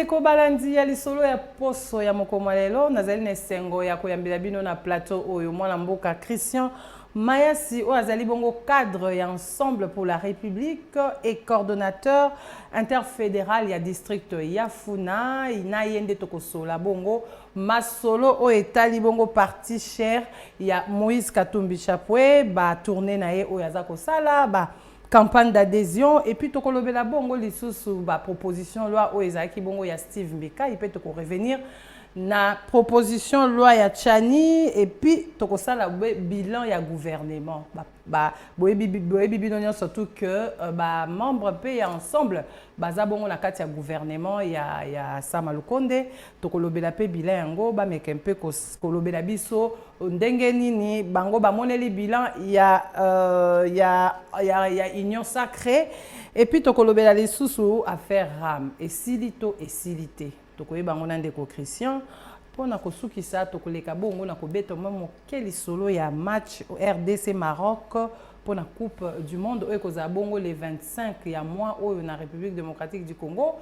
Bandeko balandi ya lisolo ya poso ya mokoma lelo nazali na esengo ya koyambela bino na plateau oyo mwana mboka Christian Mayasi o azali bongo cadre ya Ensemble pour la République et coordonnateur interfédéral ya district ya Funa ina yende tokosola bongo masolo o etali bongo parti cher ya Moïse Katumbi Chapwe ba tourner na ye o yaza kosala ba campagne d'adhésion et puis tokolobela bongo lisusu ba proposition loi o ezaki bongo ya Steve Mbeka il peut te revenir na proposition loi ya Chani et puis tokosala bilan ya gouvernement boyebi surtout que ba membre pe ya ensemble baza bongo na kati ya gouvernement ya Sama Lukonde tokolobela pe bilan yango ba mekempe kolobela biso ndenge nini bango ba moneli bilan ya union sacrée et puis tokolobela lisusu affaire RAM et silito et silité tokoye bango na ndeko Christian pona kosukisa tokoleka bongo na kobeta memo quel solo ya match au RDC Maroc pour la Coupe du Monde oyo koza bongo le 25 ya mois oyo na République démocratique du Congo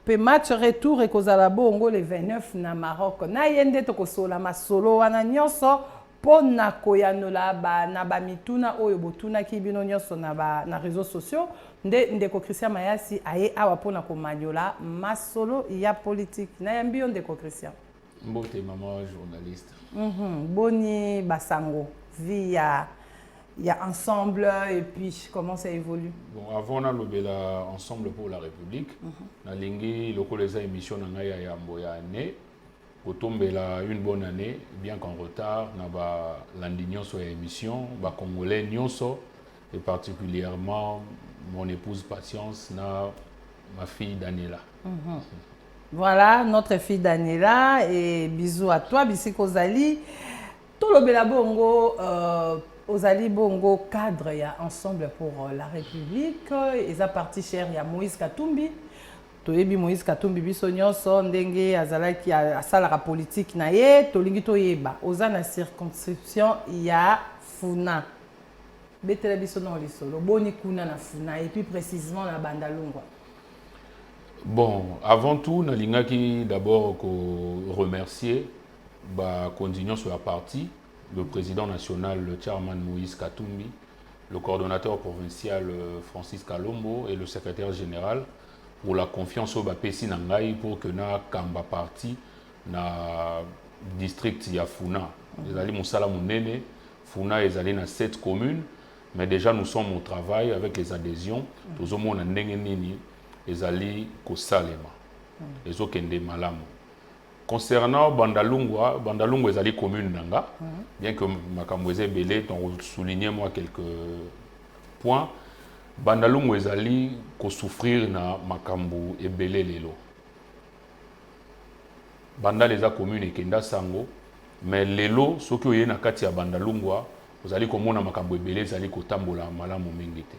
pe match retour e kozala bongo le 29 na Maroc na yende tokosola masolo wana nyonso pona koyanola ba na ba mituna oyo botuna ki bino nyonso na réseaux sociaux ndeko Christian Mayasi aye awa pona komanyola masolo ya politique na yambio ndeko Christian mbote maman journaliste boni basango via ensemble et puis comment ça évolue. Bon avant on a lobela Ensemble pour la République na lingi lokoleza émission na ngai ya mboya année otombela une bonne année bien qu'en retard na ba landi nyonso ya émission ba congolais nyonso et particulièrement mon épouse Patience na ma fille Daniela. Voilà notre fille Daniela et bisous à toi bisiko zali tolobela bongo Ozali bongo cadre ya Ensemble pour la République eza parti cher ya Moïse Katumbi toyebi Moïse Katumbi biso nyonso ndenge azalaki asalaka politique na ye tolingi toyeba oza na circonscription ya Funa betela biso na lisolo boni kuna na Funa et puis précisément na Bandalungwa. Bon avant tout nalingaki d'abord ko remercier ba continuons sur la partie le président national, le chairman Moïse Katumbi, le coordonnateur provincial Francis Kalombo et le secrétaire général pour la confiance au Bapesi Nangai pour que na kamba parti na district ya Funa. Ezali Moussala Mounene, Funa ezali na 7 communes, mais déjà nous sommes au travail avec les adhésions. Tous au monde na ndenge nini ezali ko salema. Ezokende malamu. Concernant Bandalungwa, Bandalungwa est allé commune nanga, bien que Makamweze Belé t'ont souligné moi quelques points. Bandalungwa est allé souffrir na Makambu et Belé lelo. Banda les a commune et Kenda Sango, mais lelo ce que y na kati ya Bandalungwa, vous allez comme on a Makambu et Belé, vous allez kotambola malamu mingite.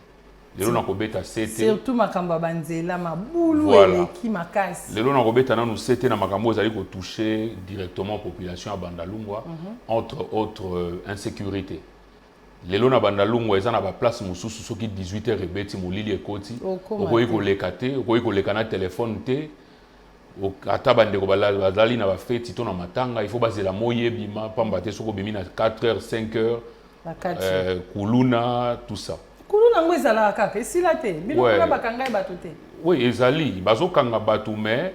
Lelo na kobeta sete surtout makamba banzela mabulu eleki makasi lelo na kobeta na nous sete na makambo ezali ko toucher directement population ya Bandalungwa entre autres insécurité lelo na Bandalungwa eza na ba place mususu soki 18h ebeti molili ekoti okoyi koleka te okoyi koleka na téléphone te ata bandeko bazali na ba feti to na matanga il faut bazela moyebi ma pamba te soko bimi na 4h 5h kuluna tout ça. Oui, ezali, bazo kanga batu mais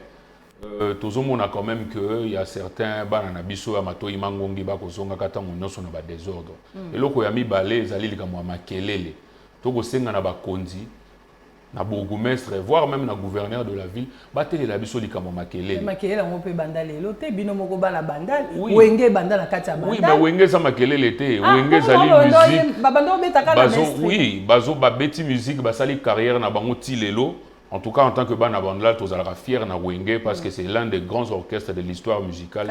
tozomona quand même que il y a certains banana biso ya matoi mangongi ba kozonga kata nyonso na ba désordre. Eloko ya mibale ezali likamwa makelele. Toko senga na ba konzi na bourgmestre voire même na gouverneur de la ville bateli la biso likamwa makelele. Makelele ngo pe bandale lote bino moko bala bandale wenge bandala kati ya bandale. Oui, mais wenge za makelele te, wenge zali musique. Babando betaka na mestre. Oui, bazo ba beti musique basali carrière na bango tilelo. En tout cas, en tant que bana bandala, tous à fier na wenge parce que c'est l'un des grands orchestres de l'histoire musicale.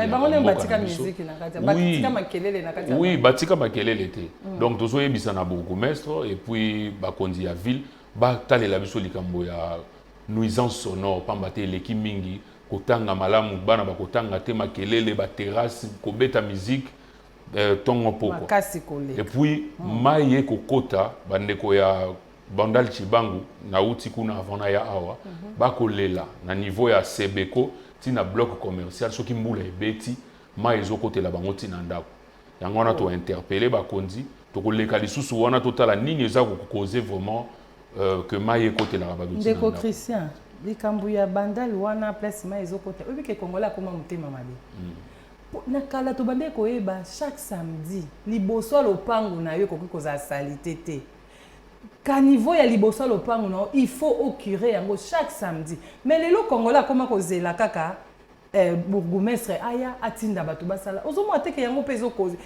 Oui, batika makelele te. Donc tozo yebisa na bourgmestre et puis ba kondi ya ville. Ba tale la biso likambo ya nuisance sonore pambate leki mingi kotanga malamu bana ba kotanga te makelele ba terrasse ko beta musique tongo poko et puis maye kokota bandeko ya Bandal Chibangu na uti kuna avant ya awa ba kolela na niveau ya Sebeko tina bloc commercial soki mbula ebeti mai ezokotela bango tina ndako yango wana tointerpele bakonzi tokoleka lisusu wana totala nini eza kokoze vraiment que mai ekotelaka bato tina ndeko Christian likambo ya bandali wana place mai ezokotela oyebi ke Kongola akoma motema mabe na kala tobande koyeba chaque samedi liboso ya lopango na yo ekoki kozala salite te ka niveau ya liboso ya lopango na yo il faut occurer yango chaque samedi mais lelo Kongola akoma kozela kaka bourgmestre aya atinda bato basala ozomona teke yango mpe ezokozi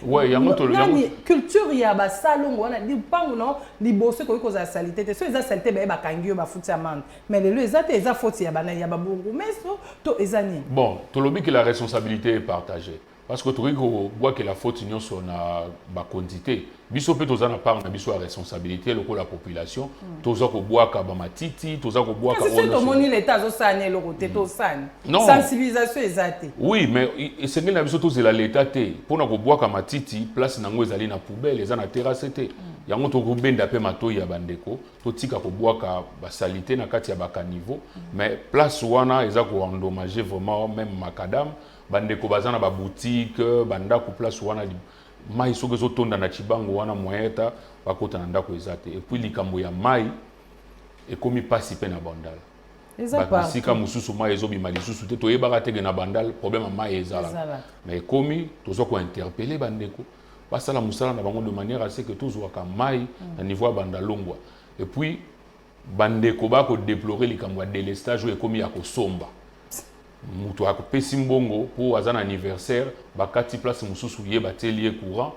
nani culture ya basalongo wana lipango na liboso ekoki kozala salite te so eza salite baye bakangi yo bafuti ya mande mais lelo eza te eza foti ya banani ya babourgmestre to eza nini bon tolobi que la responsabilité est partagée parce que tokoki kobwaka la faute nyonso na bakonzi te biso mpe toza na part na biso ya responsabilité lokola population toza kobwaka bamatiti toza kobwaka tomoni leta azosani eloko te tosani sensibilisation eza te oui mais esengeli na biso tozela leta te mpona kobwaka matiti place nango ezali na poubelle eza na terrasse te yango tokobenda mpe matoi ya bandeko totika kobwaka basalite na kati ya bakaniveau mais place wana eza koendommage vraiment même makadam bandeko baza na baboutique bandako place wana mai soki ezotonda na cibango wana moyeta bakota na ndako eza te epuis likambo ya mai ekomi mpasi mpe na bandala basika mosusu mai ezobima lisusu te toyebaka teke na bandala problème ya mai ezalaka mais ekomi toza kointerpele bandeko basala mosala na bango de manière ase ke tozwaka mai na niveau ya bandalongwa epuis bandeko bakodéplore likambo ya délestage oyo ekomi ya kosomba mutu akopesi mbongo po aza na anniversaire bakati place mosusu ye bateli ye courant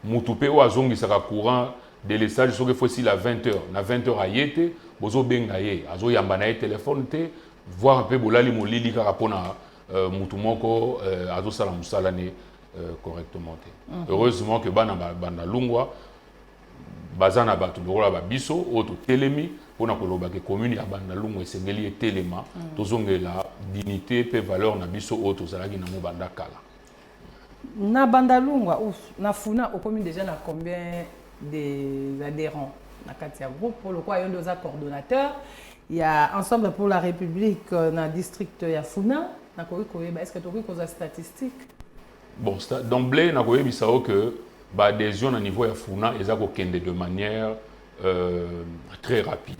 mutu pe o azongisaka courant délestage soki fosi la 20h na 20h aye te bozobenga ye azoyamba na ye telefone te voir mpe bolali molili kaka mpona mutu moko azosala mosala ne correctement te heureusement que bana bandalungwa baza na bato lokola babiso oyo totelemi mpona koloba ke commune ya bandalungwa esengeli etelema tozongela dignité mpe valeur na biso oyo tozalaki nango banda kala na bandalungwa na funa okomi déjà na combien des adhérents na kati ya groupe lokola yo nde oza coordonnateur ya ensemble pour la république na district ya funa nakoki koyeba est ce que tokoki kozwa statistique bon d'emblée nakoyebisa o que adhésion na niveau ya funa eza kokende de manière très rapide.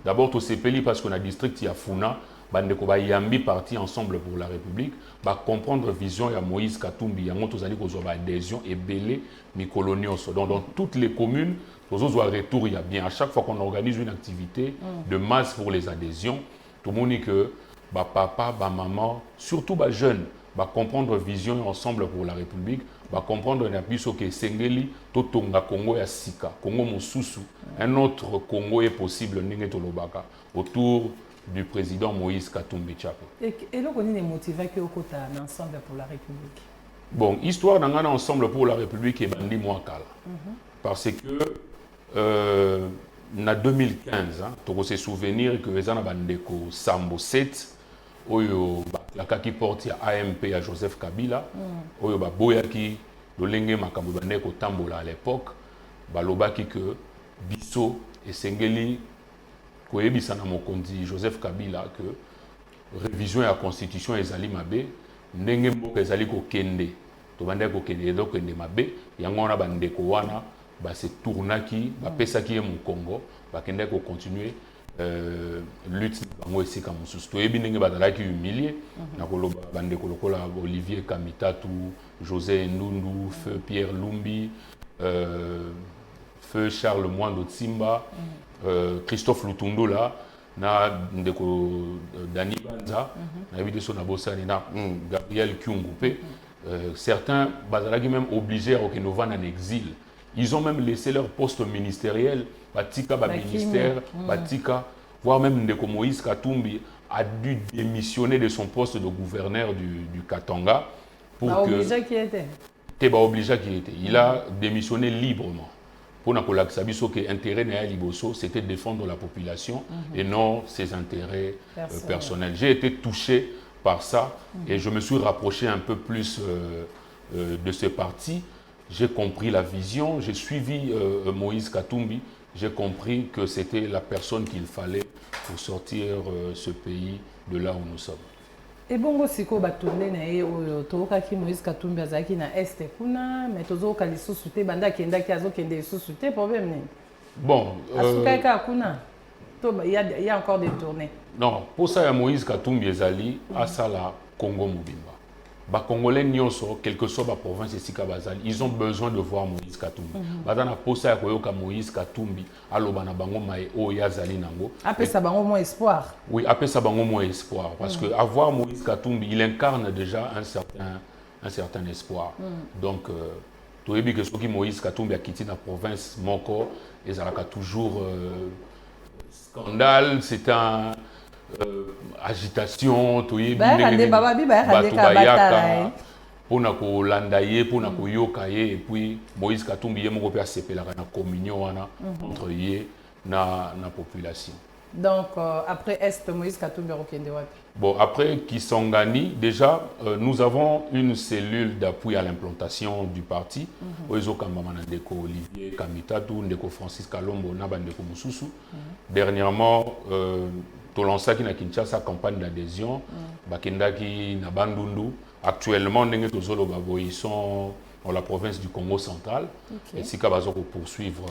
D'abord tosepeli parce que na district ya funa bandeko bayambi parti ensemble pour la république ba comprendre vision ya Moïse Katumbi yango tozali kozwa ba adhésion ebele mikolo nyonso donc dans toutes les communes tozozwa retour ya bien à chaque fois qu'on organise une activité de masse pour les adhésions tout le monde dit que ba papa ba maman surtout ba jeunes ba comprendre vision ensemble pour la république ba comprendre na biso ke sengeli totonga Congo ya sika Congo mosusu un autre Congo est possible ndenge tolobaka autour du président Moïse Katumbi Tshapé. Et là, on est motivé que ensemble pour la République. Bon, histoire d'un ensemble pour la République est bandi Mwakala. Parce que en 2015, tu peux se souvenir que les gens bandeko Sambo 7, oyo la kaki porte ya AMP à Joseph Kabila, oyo ba boyaki dolenge makambo bandeko tambola à l'époque, balobaki que biso et sengeli koyebisa na mokonzi Joseph Kabila que révision ya constitution ezali mabe ndenge mboka ezali kokende to bande kokende donc kende mabe yango na bandeko wana ba se tournaki ba pesaki mu Congo ba kende ko continuer lutte bango esika mosusu to yebi ndenge bazalaki humilié na koloba bandeko lokola Olivier Kamitatu, José Ndundu, Feu Pierre Lumbi, Feu Charles Mwando Tsimba, Christophe Lutundula, na ndeko Dani Banza, na bideso na bosani na Gabriel Kyungupe. Certains bazalaki même obligés à Okenova en exil. Ils ont même laissé leur poste ministériel, Batika ba ministère, Batika, voire même ndeko Moïse Katumbi a dû démissionner de son poste de gouverneur du Katanga pour que obligé qui était. Teba obligé qui était. Il a démissionné librement. Pour que l'intérêt de Liboso, c'était de défendre la population et non ses intérêts personnels. J'ai été touché par ça et je me suis rapproché un peu plus de ce parti. J'ai compris la vision, j'ai suivi Moïse Katumbi, j'ai compris que c'était la personne qu'il fallait pour sortir ce pays de là où nous sommes. Et bongo siko batonde na ye oyo tokaki Moïse Katumbi azaki na este kuna mais tozoka lisusu te banda kendaki azokende lisusu te problème nini? Bon, asukaka kuna il y a encore des tournées. Non, pour ça ya Moïse Katumbi ezali asala Congo mobimba. Ba Congolais nyonso quelle que soit la province esika bazali, ils ont besoin de voir Moïse Katumbi. Bazana pour ça koyoka Moïse Katumbi aloba na bango mai o yazali nango. Après ça bango moins espoir. Oui, après ça bango moins espoir parce que avoir Moïse Katumbi, il incarne déjà un certain espoir. Donc tu as vu que ce qui Moïse Katumbi a quitté la province moko ezalaka toujours scandale, c'est un agitation, tu pona ko landaye pona ko yokaye et puis Moïse Katumbi yemo ko sepela na communion wana entre ye na population. Donc après est Moïse Katumbi rokende wapi? Bon, après Kisangani, déjà nous avons une cellule d'appui à l'implantation du parti. Oizo Kambama Ndeko Olivier Kamitatu, Ndeko Francis Kalombo na bandeko mususu. Dernièrement tolansaki na Kinshasa campagne d'adhésion, bakendaki na Bandundu. Actuellement ndenge tozolo babo ils sont dans la province du Congo central. Et sika bazo ko poursuivre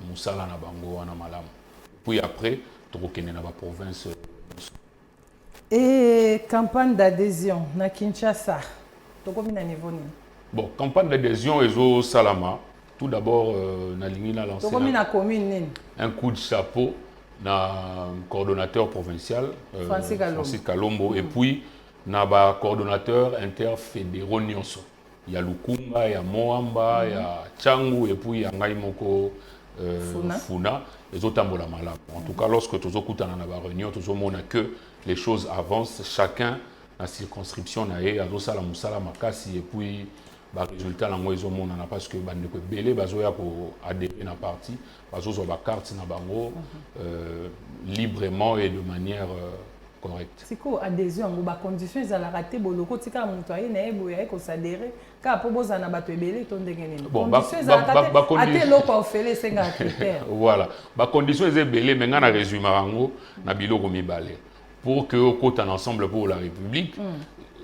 musala na bango wana malamu. Puis après tokokende na ba province. Et campagne d'adhésion na Kinshasa, tokomi na niveau nini? Bon, campagne d'adhésion ezo salama. Tout d'abord na lingi na lancer. Tokomi na commune nini? Un coup de chapeau na coordonnateur provincial Francis Kalombo et puis na ba coordonnateur interfédéraux nyonso. Il y a Lukumba, il y a Moamba, il y a Tchangu et puis il y a ngai moko Funa. Les autres malamu. En tout cas, lorsque tu as une réunion, tu as que les choses avancent, chacun la circonscription na ye azosa la musala makasi et puis ba résultat la moizo monana parce que ba ndeko belé bazoya ko adhérer na parti bazozo ba carte na bango librement et de manière correcte. C'est quoi adhésion ngo ba conditions za la raté boloko tika muto aye na ebo ya ko s'adhérer ka po bozana bato ebele to ndenge nini. Conditions za raté até loko ofele senga critère. Voilà. Ba conditions ebele mais ngana résumé rango na biloko mibale. Pour que au côté ensemble pour la République,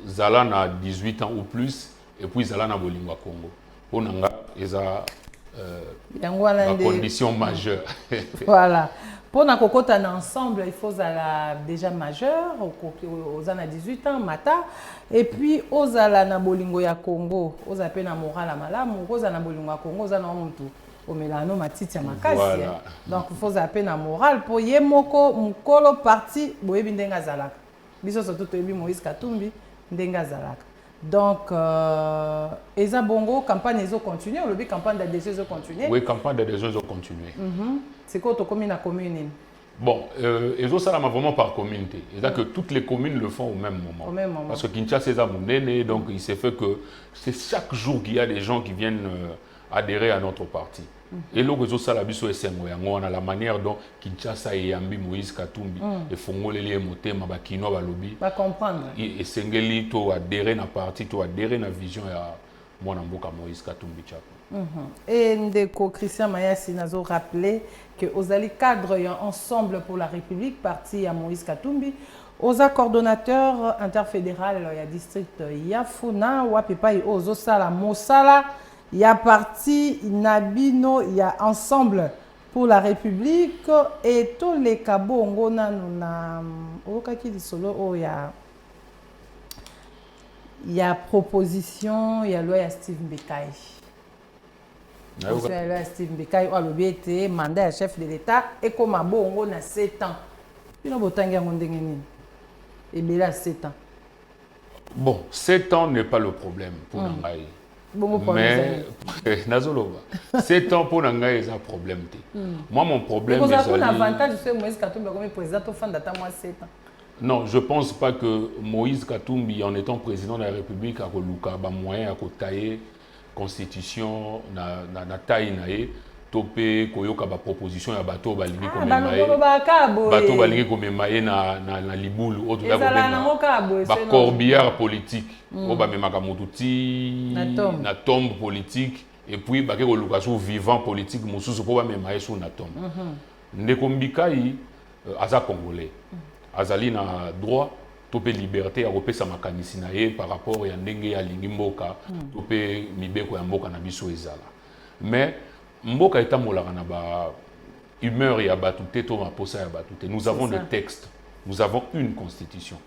Zala na 18 ans ou plus, et puis Zala na Bolingwa Congo. Pour Nanga, eza condition majeure. Voilà. Pour na kokota ensemble, il faut Zala déjà majeur, aux ana 18 ans, mata, et puis aux Zala na Bolingo ya Congo, aux appels na moral à malamu, aux ana Bolingwa Congo, aux ana mutu. Au Mélano matiti makasi. Voilà. Donc il faut appeler na moral pour yemoko mukolo parti boyebi ndenga zalaka. Biso surtout toyebi Moïse Katumbi ndenga zalaka. Donc eza bongo campagne ezo continuer, le campagne d'adhésion ezo continuer. Oui, campagne d'adhésion ezo continuer. C'est quoi to commune à commune? Bon, ezo ça vraiment par communauté. C'est-à-dire que toutes les communes le font au même moment. Au même moment. Parce que Kinshasa c'est monene, donc il s'est fait que c'est chaque jour qu'il y a des gens qui viennent adhérer à notre parti. Et là, on a la manière dont Kinshasa et Yambi Moïse Katumbi et Fongolele Motema Bakino Balobi va comprendre. Et Sengeli to adhérer na parti, to adhérer na vision ya Mwanamboka Moïse Katumbi Chapa. Et Ndeko Christian Mayassi nazo rappelé que Ozali cadre ensemble pour la République parti à Moïse Katumbi. Aux coordonnateurs interfédéral il y a district Yafuna Wapipa et Ozo Sala Mosala. Il y a parti Nabino, il y a ensemble pour la République et tous les kabongo na okaki di solo il y a proposition, il y a loi à Steve Mbekaï. Il y a loi à Steve Mbekaï a le mandat à chef de l'État et comme a bongo na 7 ans. Il a botangi ya ndenge nini. Et bien 7 ans. Bon, 7 ans n'est pas le problème pour Nangaï. Mais, 7 ans pour Nangaï, c'est un problème. Moi, mon problème est... Vous avez un avantage de Moïse Katumbi comme président au fin d'attendre 7 ans. Non, je ne pense pas que Moïse Katumbi, en étant président de la République, a un moyen de tailler la constitution, na taille, topé koyoka ba proposition ya bato balingi komemaye na libulu autre ba corbillard politique o ba memaka mututi na tombe politique et puis ba ke koluka sou vivant politique mususu po ba memaye sou na tombe Ndeko Mbikai aza congolais azali na droit topé liberté à repé sa makanisi na ye par rapport à ndenge ya lingi mboka topé mibeko ya mboka na biso ezala. Mais mboka etamolaka na ba humeur ya batute to maposa ya batute. Nous avons des textes, nous avons une constitution.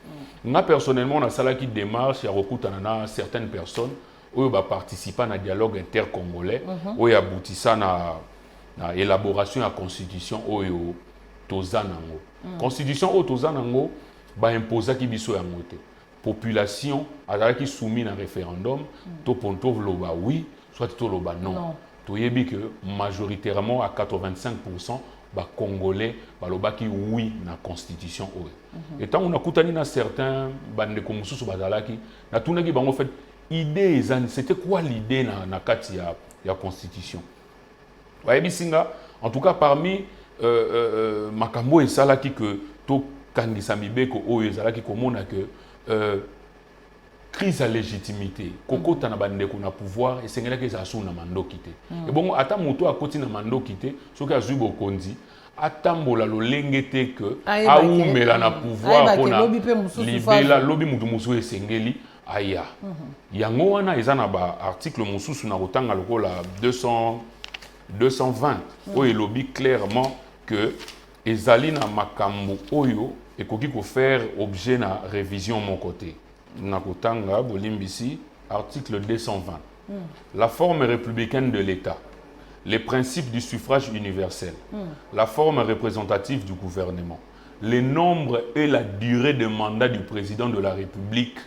Moi personnellement on a ça là qui démarche ya rekutana na certaines personnes où va participer à un dialogue intercongolais où il aboutissa na élaboration de la constitution oyo tozanango. Constitution oyo tozanango ba imposer ki biso ya ngote. Population azala ki soumis na référendum to ponto loba oui soit to loba non. Toyebi que majoritairement à 85% ba congolais ba loba ki oui na constitution oyo. Et tant on a koutani na certains bande ko mususu bazalaki na tunaki bango fait idée c'était quoi l'idée na kati ya constitution. En tout cas, parmi makambo et salaki que to kangisa mibeko o ezalaki komona que crise à légitimité koko tana bande ko na pouvoir et sengela ke za suna mando kité. Et bon ata moto akoti na mando kité soki azui bokonzi atambola lolengete que aumela na pouvoir pona libela lobi mutu musu esengeli aya. Yango wana ezana ba article mususu na kotanga lokola 220 où il lobby clairement que ezali na makambo oyo ekoki ko faire objet na révision mon côté. Na kotanga bolimbisi article 220. La forme républicaine de l'État, les principes du suffrage universel, la forme représentative du gouvernement, le nombre et la durée de mandat du président de la République,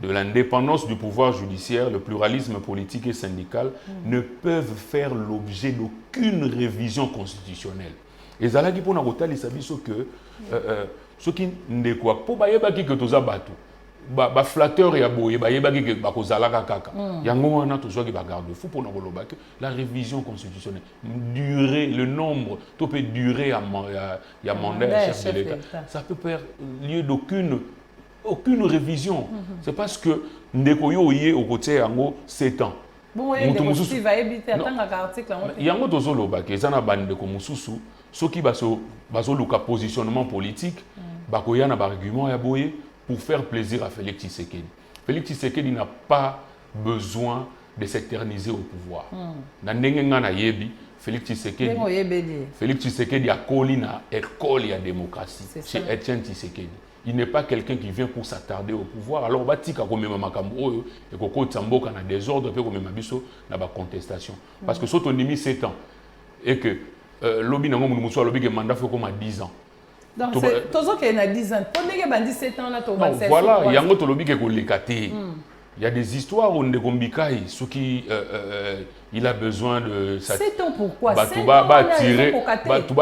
de l'indépendance du pouvoir judiciaire, le pluralisme politique et syndical ne peuvent faire l'objet d'aucune révision constitutionnelle. Et ça là qui pour nous sabiso que ce qui ne quoi pour bailler baki que toza bateau ba flatteur ya boye bailler baki que ba kozala kaka yango wana tozo ki ba garde fou pour nous loba que la révision constitutionnelle durer le nombre to peut durer à mandat chef de l'État ça peut faire lieu aucune révision. C'est parce que Ndekoyo yé au côté yango 7 ans. Bon, il va éviter attendre l'article. Yango tozolo ba ke zana bande ko mususu soki baso luka positionnement politique bakoya na ba argument ya boye pour faire plaisir à Félix Tshisekedi. Félix Tshisekedi n'a pas besoin de s'éterniser au pouvoir. Na ndenge ngana yebi Félix Tshisekedi a koli na école ya démocratie chez Etienne Tshisekedi. Il n'est pas quelqu'un qui vient pour s'attarder au pouvoir. Alors, on va dire qu'on a makambo et qu'on a un désordre et qu'on a une contestation. Parce que si on a mis 7 ans et que lobby n'a pas mandat fait comme à 10 ans. Donc, c'est tout ça qui a 10 ans. Pour les gens 17 ans, voilà, il y a un autre lobby qui est il y a des histoires où on est ceux qui il a besoin de 7 ans pourquoi tu vas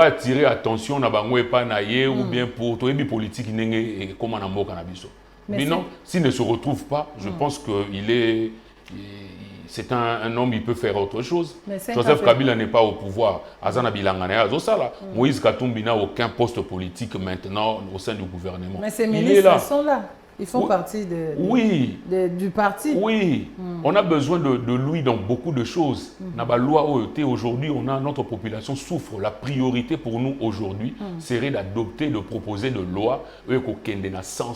attirer attention na bango et pas naie ou bien pour toi et politique n'engé comment na mboka na biso. Mais non, s'il ne se retrouve pas, je pense que c'est un homme, il peut faire autre chose. Joseph Kabila n'est pas au pouvoir. Azana Bilangane, Azosala. Moïse Katumbi n'a aucun poste politique maintenant au sein du gouvernement. Mais ces ministres sont là. Ils font partie du parti. Oui, on a besoin de lui dans beaucoup de choses. Aujourd'hui, notre population souffre. La priorité pour nous aujourd'hui serait d'adopter, de proposer de lois sans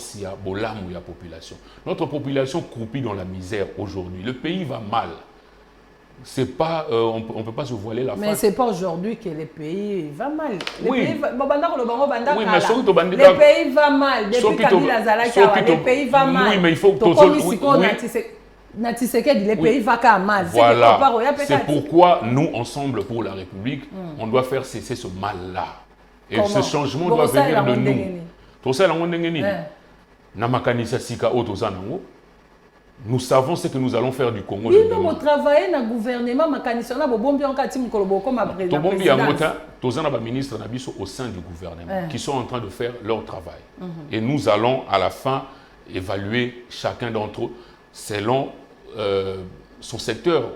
la population. Notre population croupit dans la misère aujourd'hui. Le pays va mal. C'est pas, on ne peut pas se voiler la face. Mais ce n'est pas aujourd'hui que le pays va mal. Le pays va mal. Depuis Kabila Zalaka, le pays va mal. Oui, mais il faut que le pays va mal. Voilà. C'est pourquoi nous, ensemble pour la République, on doit faire cesser ce mal-là. Et ce changement doit venir de nous. Tout ça, nous savons ce que nous allons faire du Congo. Oui, nous travaillons dans le gouvernement, tous les ministres au sein du gouvernement qui sont en train de faire leur travail. Et nous allons à la fin évaluer chacun d'entre eux selon son secteur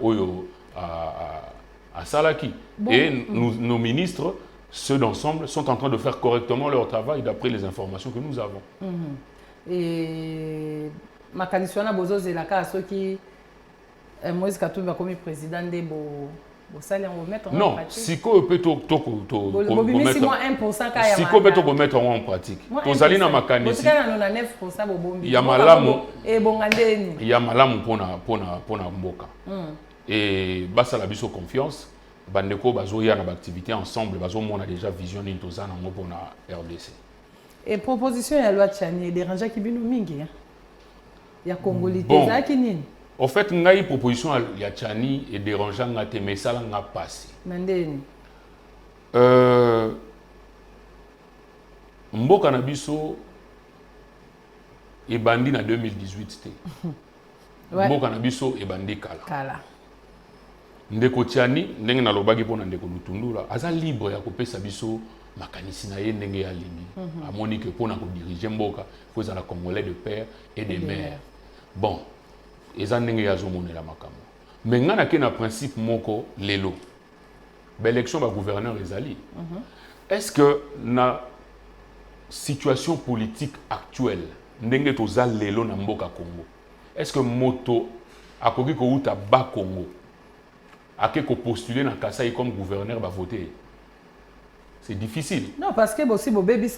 à Salaki. Et nos ministres, ceux d'ensemble, sont en train de faire correctement leur travail d'après les informations que nous avons. Et makaniswana bozo zelaka ceux qui Moïse Katumbi a commis président de Non, si on peut mettre en pratique. Vous allez dans ma canisse. Il y a malamu pour mboka. Et basa la biso confiance. Bandeko bazoya na activité ensemble, on a déjà vision d'intozana pour la RDC. Et proposition de la loi Tchani dérange qui bino mingi. Il y a Congolais qui nini. En fait, ngai proposition ya Tchani et dérangeant ngate mais ça nga passé. Nandeni. Mboka na biso ebandi na 2018 té. Mboka na biso ebandi kala. Ndeko Tchani ndenge na lobaki pona ndeko Lutundula aza libre ya kopesa biso makanisi na ye ndenge ya lingi. Amoni que pona ko diriger mboka faut za la Congolais de père et de mère. Bon, eza ndenge ya zomonela makambo. Mais ngana ke na principe moko lelo. Ba élection ba gouverneur ezali. Est-ce que na situation politique actuelle ndenge toza lelo na mboka Congo? Est-ce que moto akoki ko uta ba Congo? Ake ko postuler na Kasai comme gouverneur va voter? C'est difficile. Non, parce que aussi bo baby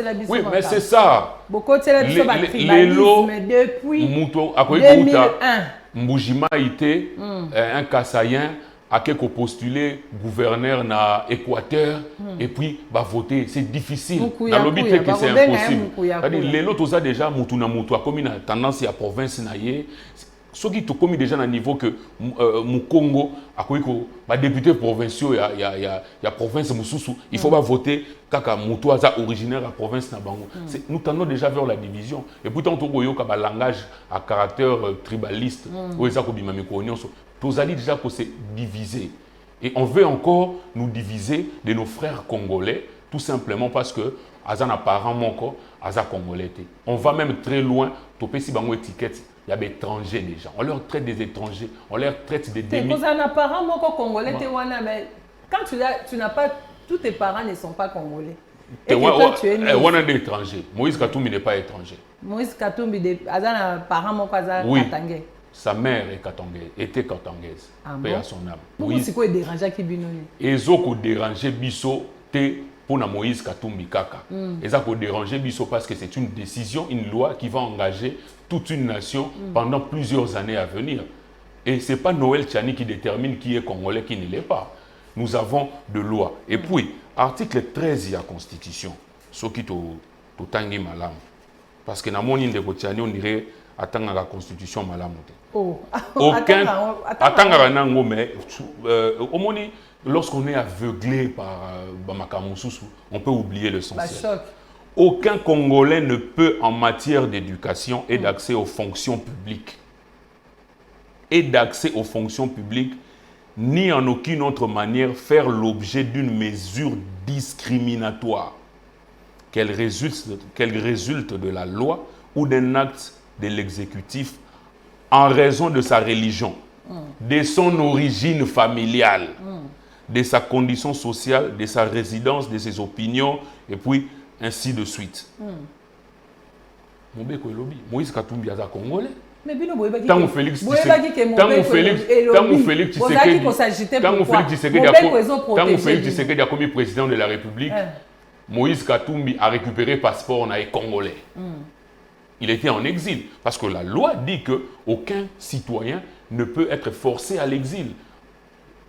la biso. Oui, mais c'est ça. Beaucoup de la biso ba tribalisme depuis moto akoki ko uta Mbujima ité un Kasaïen ake ko postuler gouverneur na Équateur et puis va voter, c'est difficile. Dans l'obité que c'est impossible. C'est-à-dire les autres déjà mutu na mutu a comme une tendance à province na ye. Ce qui te commis déjà à niveau que Mukongo a quoi que député provinciaux ya province Mususu il faut pas voter kaka mutu aza originaire de la province na bango. Nous tendons déjà vers la division et pourtant to goyo ka ba langage à caractère tribaliste ou eza ko bima mikonyoso tous allez déjà que c'est divisé et on veut encore nous diviser de nos frères congolais tout simplement parce que aza na parent moko aza congolais. On va même très loin to pesi bango étiquette. Il y a des étrangers déjà. On leur traite des étrangers. On leur traite des demi. Parce que parents congolais, mais quand tu n'as pas, tous tes parents ne sont pas congolais. Et toi, tu es né. On a des étrangers. Moïse Katumbi n'est pas étranger. Moïse Katumbi, a parents katangais. Sa mère est katangaise, était katangaise. Paix à son âme. Pourquoi c'est quoi déranger qui binoni? Et zoko déranger biso te pour Moïse Katumbi kaka. Et ça peut déranger biso parce que c'est une décision, une loi qui va engager toute une nation pendant plusieurs années à venir. Et ce n'est pas Noël Tchani qui détermine qui est congolais, qui ne l'est pas. Nous avons de lois. Et puis, article 13 de la Constitution, ce qui est tangi malam. Parce que dans mon île de Tchani, on dirait attendre la Constitution malam. Aucun. Attendre nango, mais au moins, lorsqu'on est aveuglé par Bamakamususu, on peut oublier l'essentiel. Aucun Congolais ne peut, en matière d'éducation et d'accès aux fonctions publiques, ni en aucune autre manière faire l'objet d'une mesure discriminatoire, qu'elle résulte de la loi ou d'un acte de l'exécutif en raison de sa religion, de son origine familiale, de sa condition sociale, de sa résidence, de ses opinions, et puis ainsi de suite. Mobeko elobi, Moïse Katumbi aza congolais. Mais bino boyeba ki. Tango Félix Tshisekedi. Tango Félix Tshisekedi a commis président de la République. Moïse Katumbi a récupéré passeport na congolais. Il était en exil parce que la loi dit que aucun citoyen ne peut être forcé à l'exil.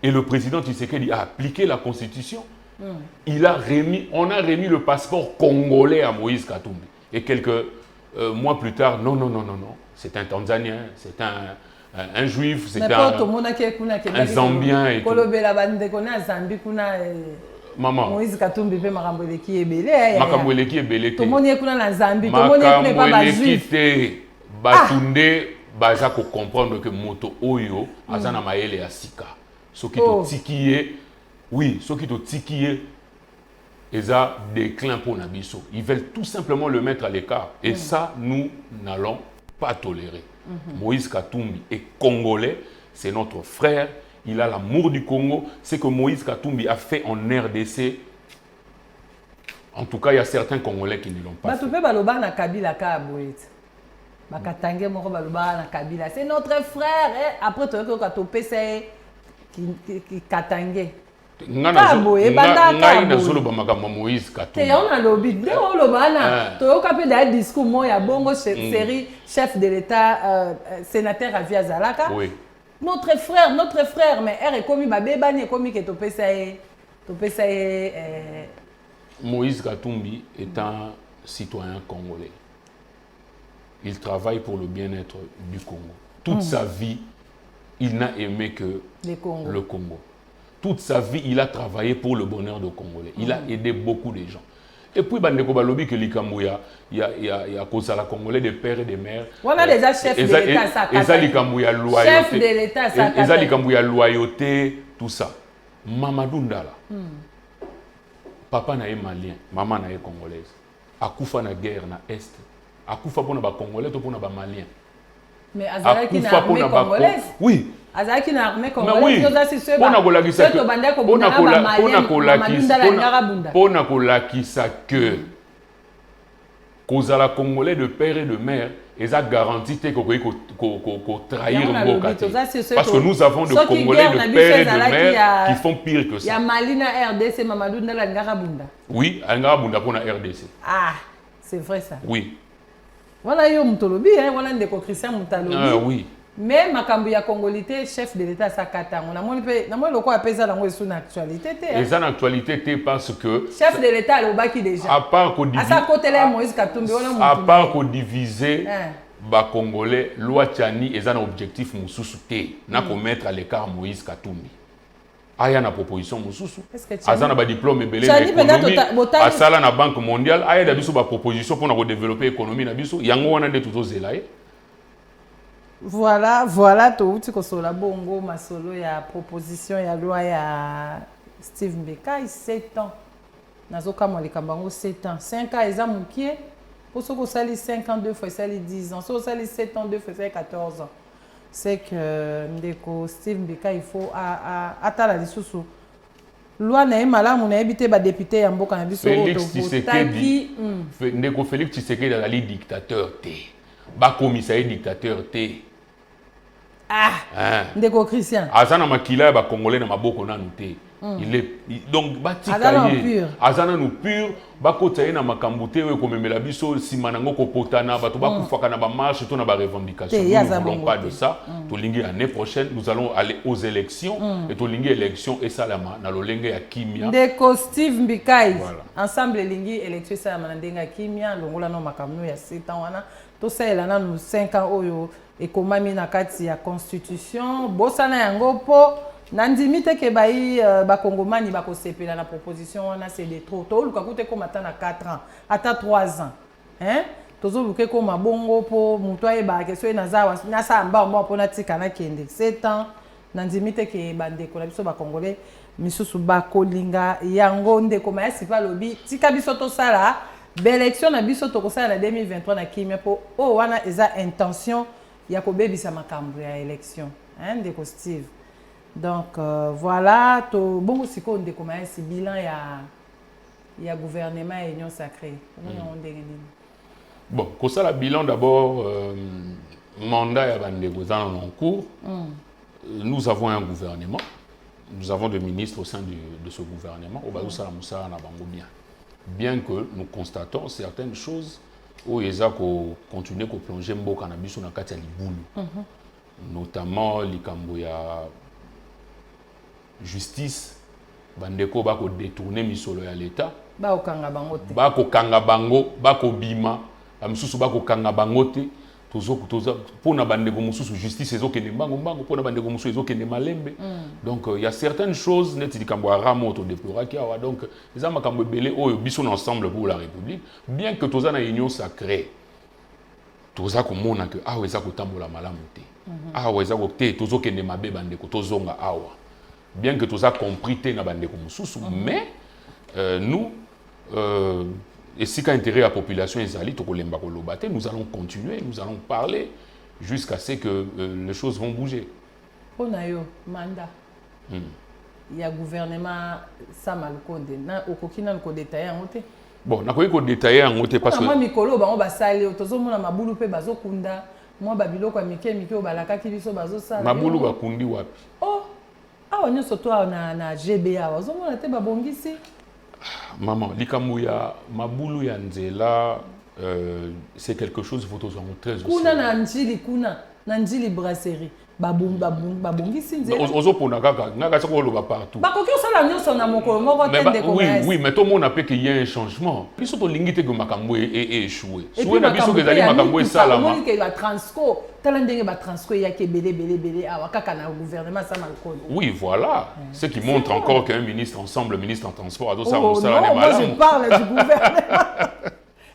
Et le président Tshisekedi a appliqué la Constitution. On a remis le passeport congolais à Moïse Katumbi. Et quelques mois plus tard, non. C'est un Tanzanien, c'est un Juif, c'est un Zambien et tout. Maman. Moïse Katumbi pe makambo eleki ebele. Makambo eleki ebele te. Tomoni ekuna na Zambie, tomoni ekuna pas ba juif. Batunde baza ko comprendre que moto oyo azana maele ya sika. Soki to tikiye, oui, soki to tikiye eza déclin pour Nabiso. Ils veulent tout simplement le mettre à l'écart et ça nous n'allons pas tolérer. Moïse Katumbi est congolais, c'est notre frère. Il a l'amour du Congo. C'est que Moïse Katumbi a fait en RDC. En tout cas, il y a certains Congolais qui ne l'ont pas fait. C'est notre frère. Après, tu as qui katangé. Ngai na zolo ba makambo Moïse Katumbi. Te on a lobby de on lo bana. To kapé da discours mo ya bongo série chef de l'État sénateur Avia Zalaka. Oui. Notre frère mais er komi ba bebani komi ke to pesa Moïse Katumbi est un citoyen congolais. Il travaille pour le bien-être du Congo. Toute sa vie, il n'a aimé que le Congo. Toute sa vie, il a travaillé pour le bonheur des Congolais. Il a aidé beaucoup de gens. Et puis, Bandeko Balobi, que l'Ikamouya, il y a cause à la Congolais des pères et des mères. On a déjà chef de l'État, ça. Chef de l'État, ça. Et l'Ikamouya loyauté, tout ça. Mamadou Ndala. Papa n'est malien, maman n'est congolaise. Akoufa na guerre na est. Akoufa pour na ba congolais, to pour na ba malien. Mais Azalaki na armée congolaise. Oui. Azalaki na armée congolaise. Pona kolakisa que kozala congolais de père et de mère, et ça garantit qu'on trahir Mbokate. Parce que nous avons des congolais de père et de mère qui font pire que ça. Il y a Malina RDC, Mamadou Ndala Ngarabunda. Oui, Ngarabunda pour la RDC. Ah, c'est vrai ça. Oui. Voilà yo mutolobi hein, voilà ndeko Christian Mutalobi. Ah oui. Mais makambu ya congolité chef de l'état sakata. On a moni pe na moni loko apesa lango sur actualité té. Et ça actualité té parce que chef de l'état le baki déjà. À part qu'on divise. À sa côté là Moïse Katumbi on a à part qu'on diviser ba congolais loi tchani et ça un objectif mususu té na ko mettre à l'écart Moïse Katumbi. Aya na proposition mususu. Azana ba diplôme belé économie. Asala na banque mondiale aya da biso ba proposition pour na développer économie na biso yango wana nde tutozela ye. Voilà tout ce que sur la bongo masolo ya proposition ya loi ya Steve Mbeka 7 ans. Nazoka mo likambango 7 ans. 5 ans eza mukie. Pour ce que ça 5 ans 2 fois ça 10 ans. So ça 7 ans 2 fois ça 14 ans. C'est que ndeko Steve Mbeka il faut atala lisusu. Loi na malamu na ebité ba député ya mboka na biso Félix Tshisekedi. Ndeko Félix Tshisekedi la dictateur té. Ba commissaire dictateur té. Ndeko Christian. Azana makila ba congolais na maboko nanu té. Il est donc batikaye. Azana nous pur ba kotaye na makambute we komemela biso simanango ko potana ba to ba kufaka na ba marche to na ba revendication. Nous ne voulons pas de ça. Tolingi l'année prochaine nous allons aller aux élections et tolingi élection et salama na lolenge ya kimia. Ndeko Steve Mbikai. Ensemble lingi élection salama na ndenga kimia longola no makamno ya 7 ans wana. To saela na 5 ans oyo ekomami na kati ya constitution bosana yango po nandimite ke bai bakongomani bakosepela na proposition wana c'est de trop to luka kute ko matana 4 ans ata 3 ans hein tozo luke ko mabongo po muto ayeba ke so na zawa na samba mbo po na tika na kende 7 ans nandimite ke bande ko na biso bakongolais misusu bakolinga yango ndeko mayasi pa lobi tika biso to sala l'élection na biso tokosala na 2023 na kimia po o wana eza intention ya kobebisa makambo ya élection hein ndeko Steve. Donc voilà to bongo siko ndeko mayasi bilan ya gouvernement et union sacrée. Bon, kosala bilan d'abord mandat ya bandeko za en cours. Nous avons un gouvernement. Nous avons des ministres au sein de ce gouvernement. Au bazosala musala na bango bien. Bien que nous constatons certaines choses où ils ont continué à plonger mboka na biso na kati ya libulu. Notamment likambo ya justice bandeko bako détourner misolo ya l'état ba okanga bango te bako kanga bango bako bima amisusu bako kanga bango te tozo pona bandeko mususu justice ezokende mbango pona bandeko mususu ezokende malembe. Donc il y a certaines choses neti likambo ya ramoto déploraki awa. Donc eza makambo ebele oyo biso ensemble pour la République bien que toza na union sacrée toza komona que awa eza kotambola malamu te awa eza ko te tozokende mabe bandeko tozonga awa bien que toza compris te na bandeko mususu mais nous et si intérêt à la population ezali tokolemba koloba te nous allons continuer nous allons parler jusqu'à ce que les choses vont bouger. Pona yo mandat il y a gouvernement Samalukonde na okokina ko détailler en te. Bon nakoki ko détailler en te parce que moi mikolo bango basali tozomona mabulu pe bazokunda moi babiloko ya mike obalaka ki biso bazosala mabulu bakundi wapi. Oh awa nyonso to na GBA ozomona te babongisi maman likambo ya mabulu ya nzela c'est quelque chose faut tous en très aussi kuna na njili brasserie babongisi nzela ozopona kaka ngaka sako loba partout bakoki osala nyonso na mokolo moko te ndeko oui mais tout le monde a peur qu'il y ait un changement biso to lingi te que makambo échoué souhait na biso kezali makambo esalama moni ke ba transco tala ndenge ba transco ya ke belé awa kaka na gouvernement ça malkolo oui voilà ce qui montre encore qu'un ministre ensemble ministre en transport a tout ça on sala moi je parle du gouvernement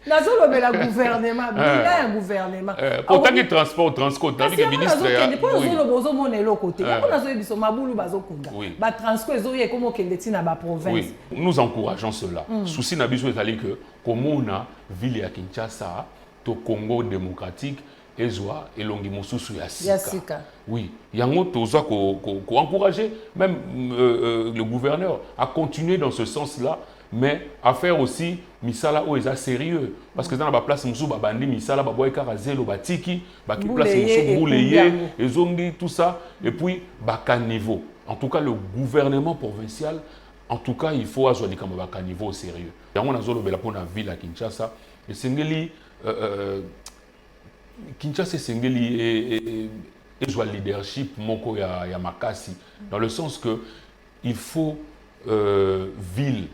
nazolobela gouvernement bila ya gouvernement autant que transport transco tandis que ministre ya ozoloba ozomona eloko te yango nazoyebiso mabulu bazokunda batransco ezoya ekomokende ntina baprovince nous encourageons cela souci na biso ezali que komona ville ya Kinshasa to Congo démocratique ezwa elongi mosusu ya sika oui yango toza ko encourager même le gouverneur à continuer dans ce sens là mais à faire aussi misala o eza sérieux parce que dans la place musu babandi misala baboy kaka zelo batiki baki place musu bouleye ezongi tout ça et puis baka niveau en tout cas le gouvernement provincial en tout cas il faut azwa likambo baka niveau au sérieux yango nazolo bela pona ville à Kinshasa et sengeli Kinshasa sengeli et joue leadership moko ya makasi dans le sens que il faut ville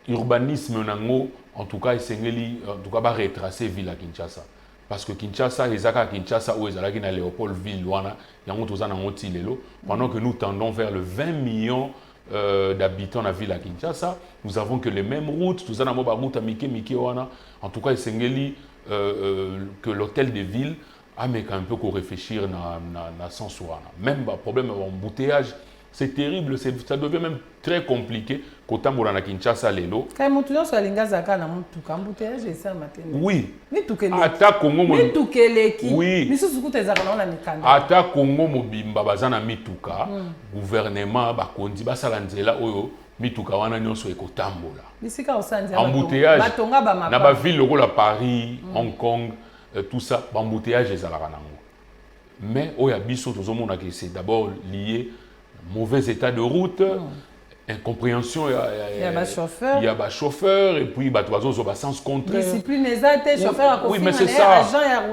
urbanisme nango en tout cas esengeli en tout cas ba retracer ville à Kinshasa parce que Kinshasa ezaka Kinshasa où ezalaki na Léopoldville wana yango toza nango ti lelo pendant que nous tendons vers le 20 millions d'habitants na ville à Kinshasa nous avons que les mêmes routes toza na mo ba route mike wana en tout cas esengeli que l'hôtel de ville a mais un peu qu'on réfléchir na sens wana même ba problème embouteillage c'est terrible, ça devient même très compliqué quand on est à Kinshasa lelo. Quand on est à Lingazaka na mutuka embouteillage et ça matin. Oui. Ni tukele. Ata Congo mo. Ni tukele ki. Oui. Ni susu kuta ezaka na mikanda. Ata Congo mo bimba bazana mituka, gouvernement bakondi basala nzela oyo mituka wana nyonso ekotambola. Bisika osanzela. Embouteillage. Batonga ba mapa. Na ba ville lokola Paris, Hong Kong, tout ça, embouteillage ezalaka nango. Mais oya biso tozomona que c'est d'abord lié mauvais état de route, incompréhension, il y a des chauffeurs et puis il y a sens contraire. Discipline exacte, chauffeur à oui, mais c'est ça.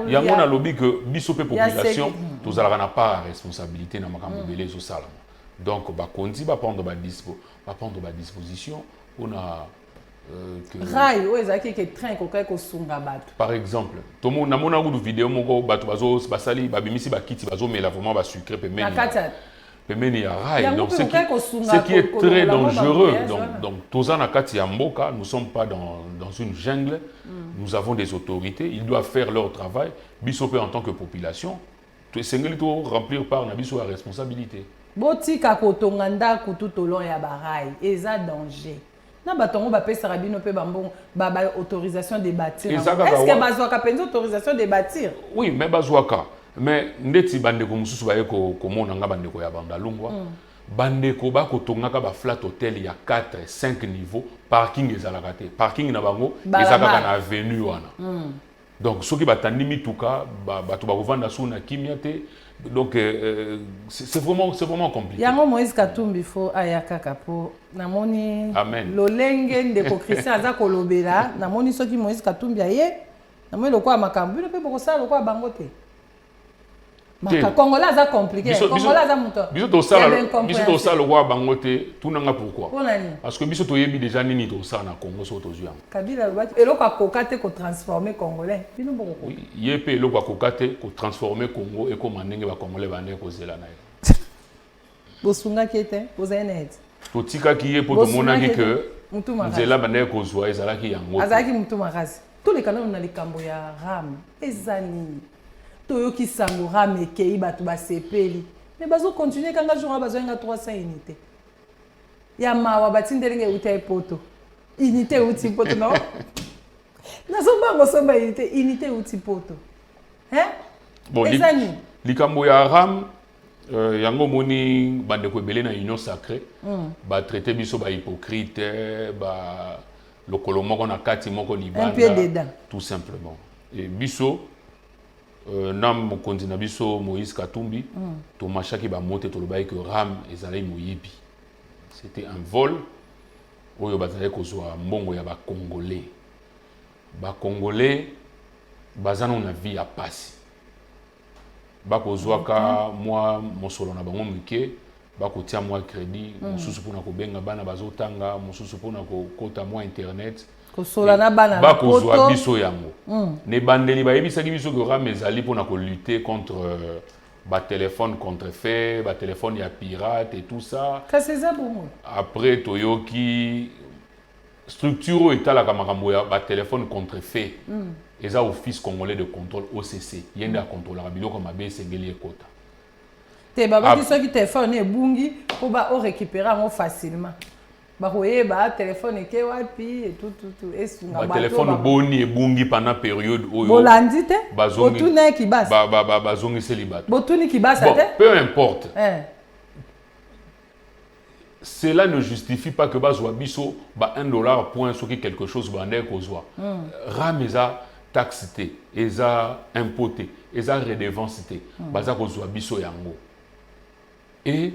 Il y a un lobby que biso population, tous allons n'a pas responsabilité dans makambo belé zo sala. Donc ba kondi ba prendre ba disposition, on a rail o ezaki ke train ko kai ko sunga bato. Par exemple, tout monde na mona une vidéo moko bato bazo basali ba bimisi ba kiti bazo mela vraiment ba sucré pe meni. Donc, ce qui est très dangereux. Donc, Toza Nakati Mboka, nous ne sommes pas dans une jungle. Nous avons des autorités. Ils doivent faire leur travail. Bissopé en tant que population, c'est remplir par Nabiso la responsabilité. Botika Kotonganda Kututolon ya Barai, eza danger. Na batongo ba pesa rabino pe bambon ba autorisation de bâtir. Est-ce que bazwaka penza autorisation de bâtir? Oui, mais bazwaka. Mais ndeti bandeko mususu baye ko mona nga bandeko ya bandalungwa bandeko ba ko tongaka ba flat hotel ya 4 5 niveaux parking ezalaka te parking na bango ezalaka na avenue wana donc soki batandi mituka bato ba kovanda sous na kimia te donc c'est vraiment compliqué yango Moïse Katumbi fo ayaka kapo namoni amen lolenge ndeko Christian aza kolobela namoni soki Moïse Katumbi aye namoni lokwa makambu pe boko sala lokwa bango te Congolais c'est compliqué. Congolais c'est muto. Biso to sala le roi bangote, tout nanga pourquoi? Parce que biso to yebi déjà nini to sala na Congo so to zuya. Kabila lobaki eloko akokate ko transformer Congolais. Bino boko. Oui, yepe eloko akokate ko transformer Congo et comme ndenge ba Congolais bande ko zela na yo. Bosunga kete, bozanet. To tika ki ye poto monaki que nzela bande ko zwa ezalaki yango. Azalaki mutu makasi. Tous les canaux na likambo ya ram ezani. Toyoki sango rame kei bato ba sepeli mais bazo continuer kanga jour bazo nga 300 unités ya mawa batindelenge uta poto unité uti poto non nazo bango somba unité uti poto hein bon likambo ya ram yango moni bande ko belé na union sacrée ba traiter biso ba hypocrite ba lokolo moko na kati moko libanda tout simplement et biso nam mokonzi na biso Moïse Katumbi to machaki ba mote to lobai que ram ezalai moyebi. C'était un vol oyo bazalaki kozwa mbongo ya ba congolais. Ba congolais bazana na vie ya pasi. Ba kozwaka moi mosolo na bango mike, ba kotia moi crédit, mosusu pona ko benga bana bazotanga, mosusu pona ko kota moi internet. Kosola na bana ba kozwa biso yango. Ne bandeli ba yebisaki biso que ram ezali pona ko lutter contre ba téléphone contrefait, ba téléphone ya pirate et tout ça. Ça c'est ça bon. Après toyoki structure etalaka makambo ya ba téléphone contrefait. Eza office congolais de contrôle OCC. Yende a contrôler biloko mabe sengeli ekota. Te baba ki soki téléphone ebungi po ba o récupérer ngo facilement. Ba koyeba téléphone eke wapi et tout esunga ba téléphone boni ebungi pendant période oyo bolandi te botuna ki basa bazongi celibat botuni ki basa te peu importe cela ne justifie pas que bazwa biso ba $1 point soki quelque chose bande kozwa rameza taxe te eza impoté eza redevance te baza kozwa biso yango et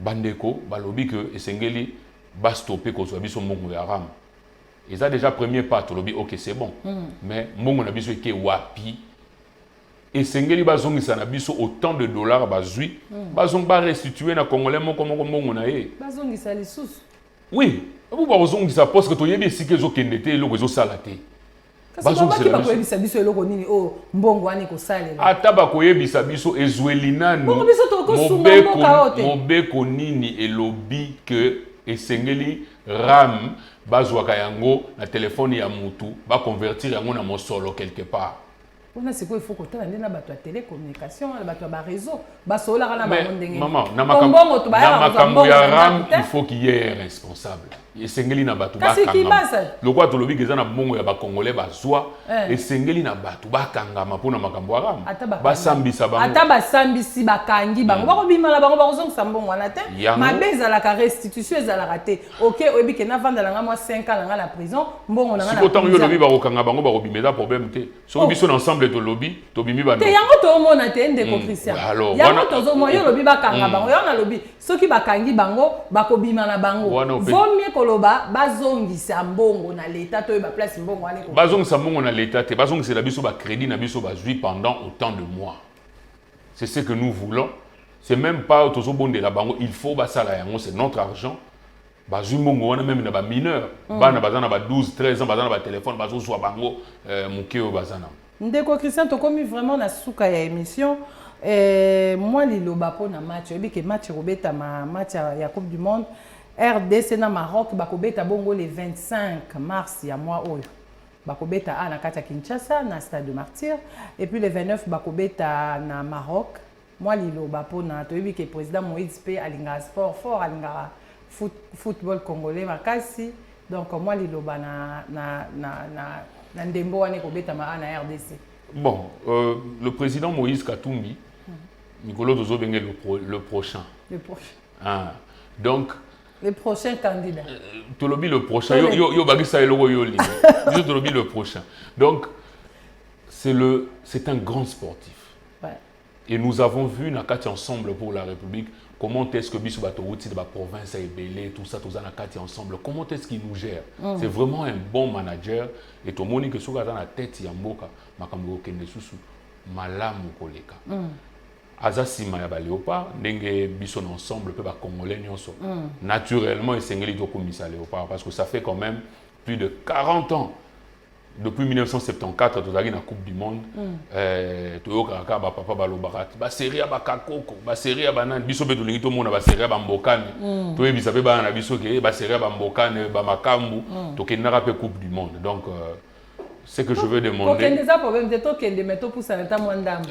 bandeko balobi que esengeli ba stopper kozwa biso mbongo ya ram. Et ça déjà premier pas to lobi OK c'est bon. Mais mbongo na biso ke wapi. Et sengeli bazongisa na biso autant de dollars bazui, bazong ba restituer na congolais moko mbongo na ye. Bazongisa lisusu. Oui, vous bazongisa parce que to yebi sike zo kendete eloko zo salate. Bazongisa ba koyebisa biso eloko nini o mbongo ani ko salela. Ata ba koyebisa biso ezwelinanu. Mbongo biso to ko sunga mboka ote. Mobeko nini elobi que esengeli ram bazwaka yango na telefone ya mutu ba convertir yango na mosolo quelque part. On a c'est quoi il faut que tu na bato ya télécommunication na bato ya réseau ba sola kana ba ndenge. Maman na makambo ya ram il faut qu'il y ait un responsable. Esengeli na bato ba kangama. Lokwa to lobi keza na bongo ya ba congolais bazwa esengeli na bato ba kangama pona makambo ya ram. Ba sambisa bango. Ata ba sambisi ba kangi bango ba ko bimala bango ba kozong sambongo wana te. Mabeza la ka restitution ezala raté. OK oyebi ke na vanda la nga moi 5 ans nga na prison mbongo na nga na. Autant yo lobi ba ko kanga bango ba ko bimela problème te. So biso ensemble to lobi to bimi ba. Te yango to mona te ndeko Christian. Yango to zo mo yo lobi ba kanga bango yo na lobi soki ba kangi bango ba ko bimala bango. Vomie koloba bazongisa mbongo na l'état to ba place mbongo ane ko. Bazongisa mbongo na l'état te bazongisa la biso ba crédit na biso ba jui pendant autant de mois. C'est ce que nous voulons. C'est même pas tozo bonde la bango, il faut ba sala yango, c'est notre argent. Ba jui mbongo wana même na ba mineur, ba na bazana ba 12, 13 ans bazana ba téléphone bazo so bango mukeo bazana. Ndeko Christian to komi vraiment na suka ya émission. Moi liloba po na match, obi ke match robeta ma match ya Coupe du Monde. RDC na Maroc bakobeta bongo le 25 mars ya mois oyo. Bakobeta na kati Kinshasa na Stade de Martyrs et puis le 29 bakobeta na Maroc. Moi liloba po na toyebi ke président Moïse P alinga sport fort alinga football congolais makasi. Donc moi liloba na ndembo wane kobeta ma na RDC. Bon, le président Moïse Katumbi Nicolas Tozo Benge le prochain. Le prochain. Ah, donc le prochain candidat. Tolobi le prochain. Yo bagisa eloko yo li. Tolobi le prochain. Donc c'est un grand sportif. Ouais. Et nous avons vu Nakati ensemble pour la République comment est-ce que biso bato outi de la province est belé tout ça Nakati ensemble comment est-ce qu'il nous gère. C'est vraiment un bon manager et to moni que soka na tête ya mboka makambo kende susu malamu koleka. Aza sima ya ba léopard ndenge biso ensemble pe ba congolais nyonso naturellement esengeli to komisa léopard parce que ça fait quand même plus de 40 ans depuis 1974 tozali na Coupe du Monde toyoka ba papa balobaka ba série ba kakoko ba série ba nan biso pe tolingi to mona ba série ba mbokane to yebisa pe ba na biso ke ba série ba mbokane ba makambu to kenaka pe Coupe du Monde donc ce que je veux demander. Ok, déjà problème de toi qui est de métaux pour ça n'était moins d'âme.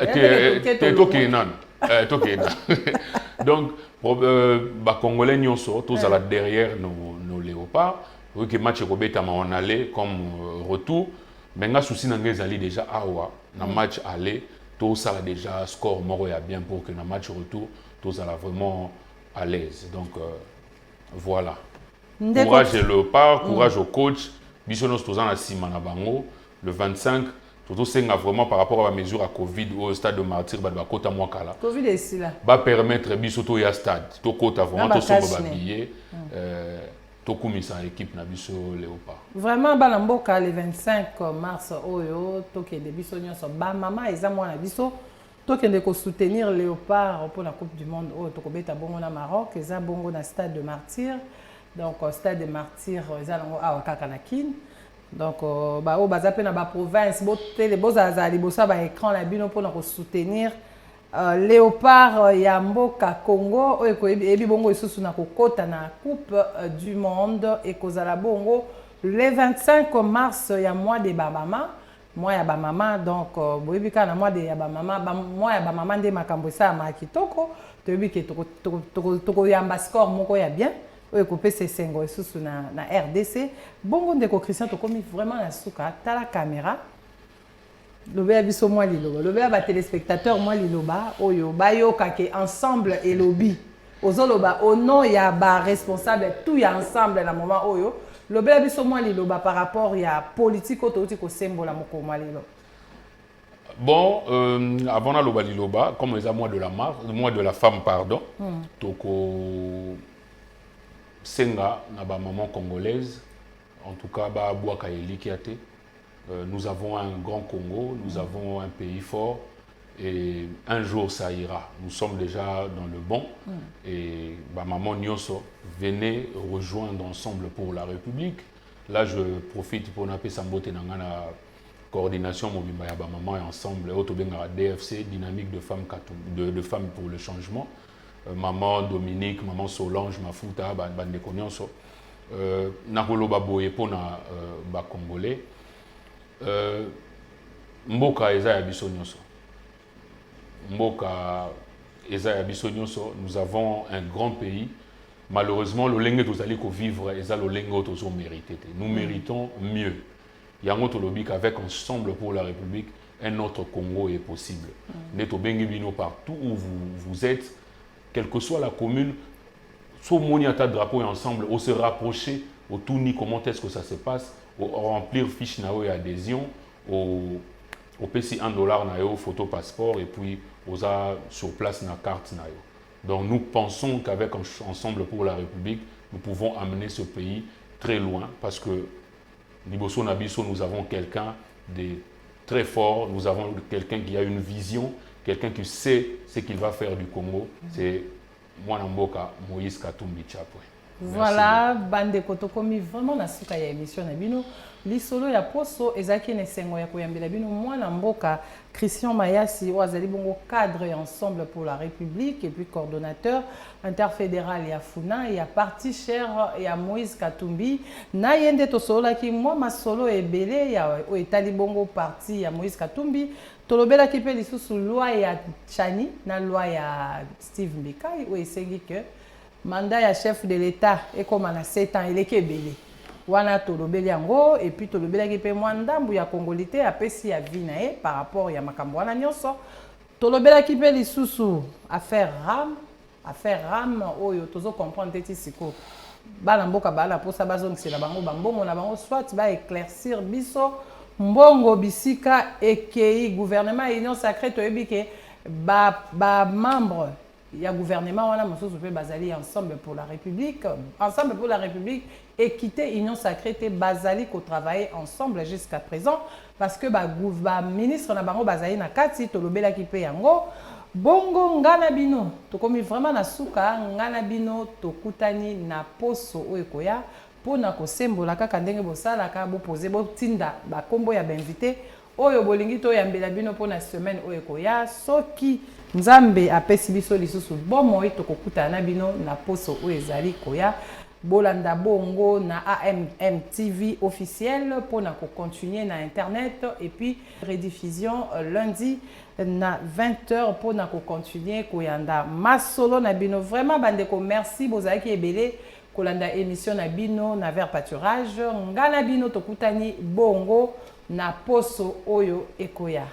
Donc, bah congolais nyonso tous à la derrière nos léopards. Oui que match kobeta ma on allait comme retour. Mais nga souci n'angé zali déjà awa na match aller tout ça là déjà score moro ya bien pour que na match retour tout ça là vraiment à l'aise. Donc voilà. Courage et léopard, courage au coach. Bisonos tous en la sima na bango. Le 25, Toto senga vraiment par rapport à la mesure à Covid au stade de martyr ba kota mwakala. Covid est ici là. Ba permettre biso to ya stade. To kota vraiment to sombo ba billet. To kumisa équipe na biso Léopard. Vraiment bana mboka le 25 mars oyo to ke de biso nyonso ba mama eza mwana biso to ke de ko soutenir Léopard pour la Coupe du monde oyo to ko beta bongo na Maroc eza bongo na stade de martyr. Donc stade de martyr eza lango awa kaka na Kin. Donc, bah, au bazapé na ba province, les beaux azali, bossa ba écran la bino pour nous soutenir. Léopard Yamboka Congo, ebi bongo isusu na kokota na Coupe du Monde et kozala bongo le 25 mars ya mois de Bamama, mois ya Bamama donc boyebika na mois de ya Bamama, mois ya Bamama nde makambo sa ma kitoko, toyebi ke toko yamba score moko ya bien. Oye coupé ces sengo sous na RDC bongo ndeko Christian to komi vraiment na suka ta la caméra lobe abiso moi liloba lobe ba téléspectateur moi liloba oyo bayoka ke ensemble et lobby ozoloba au nom ya ba responsable tout ya ensemble na moment oyo lobe abiso moi liloba par rapport ya politique auto ko sembola moko moi liloba. Bon, avant la loba liloba comme les mois de la femme pardon toko senga na ba maman congolaise en tout cas ba boaka elikiate nous avons un grand Congo, nous avons un pays fort et un jour ça ira. Nous sommes déjà dans le bon et ba maman nyonso venez rejoindre ensemble pour la République. Là je profite pour napesa sambote na ngana coordination mobimba ya ba maman et ensemble autobenga DFC dynamique de femmes de femmes pour le changement. Maman Dominique, maman Solange, Mafuta, bande konyonso. Nakoloba boye pona ba congolais. Mboka eza ya biso nyonso. Mboka eza ya biso nyonso, nous avons un grand pays. Malheureusement, le lenge tozali ko vivre eza le lenge tozo mérité. Nous méritons mieux. Yango tolobi qu'avec ensemble pour la République, un autre Congo est possible. Neto bengi bino partout où vous êtes. Quelle que soit la commune, soit moni à ta drapeau et ensemble, on se rapprocher, au tout ni comment est-ce que ça se passe, au remplir fiche nao et adhésion, au PC $1 nao, photo passeport et puis aux sur place na carte nao. Donc nous pensons qu'avec ensemble pour la République, nous pouvons amener ce pays très loin parce que Niboso Nabiso, nous avons quelqu'un de très fort, nous avons quelqu'un qui a une vision. Quelqu'un qui sait ce qu'il va faire du Congo, c'est Mwanamboka Moïse Katumbi Chapwe. Voilà, bande kotokomi vraiment na suka ya émission na bino. Lisolo ya poso ezaki ne sengo ya koyambela bino Mwanamboka Christian Mayasi oazali bongo cadre et ensemble pour la République et puis coordonnateur interfédéral ya Funa ya parti cher ya Moïse Katumbi na yende to solo ki moi masolo ebele ya o etali bongo parti ya Moïse Katumbi. Tolobela ki pe lisusu loi ya Chani na loi ya Steve Mbikai ou esengi que mandat ya chef de l'État et comme na 7 ans il est kebele wana tolobeli yango et puis tolobela ki pe mwandambu ya Congolité apesi ya vinae par rapport ya makambo wana nyonso tolobela ki pe lisusu affaire ram oyo tozo comprendre teti siko bala mboka bala posa bazongisela bango bambongo na bango soit ba éclaircir biso mbongo bisika ekei gouvernement union sacrée toyebi ke ba membre ya gouvernement wana mosusu pe bazali ensemble pour la République équité union sacrée te bazali ko travailler ensemble jusqu'à présent parce que ba ministre na bango bazali na kati tolobela ki pe yango bongo ngana bino tokomi vraiment na suka ngana bino tokutani na poso oyo koya pona ko sembola kaka ndenge bosala ka bo poser bo tinda ba kombo ya invité oyo bolingi to yambela bino pona semaine oyo koya soki nzambe apesi biso lisusu bomo tokokuta na bino na poso oyo ezali koya bolanda bongo na AMM TV officiel pona ko continuer na internet et puis rediffusion lundi na 20h pona ko continuer koyanda masolo na bino vraiment bandeko merci bozaki ebele kolanda émission na bino na vers pâturage ngana bino tokutani bongo na poso oyo ekoya.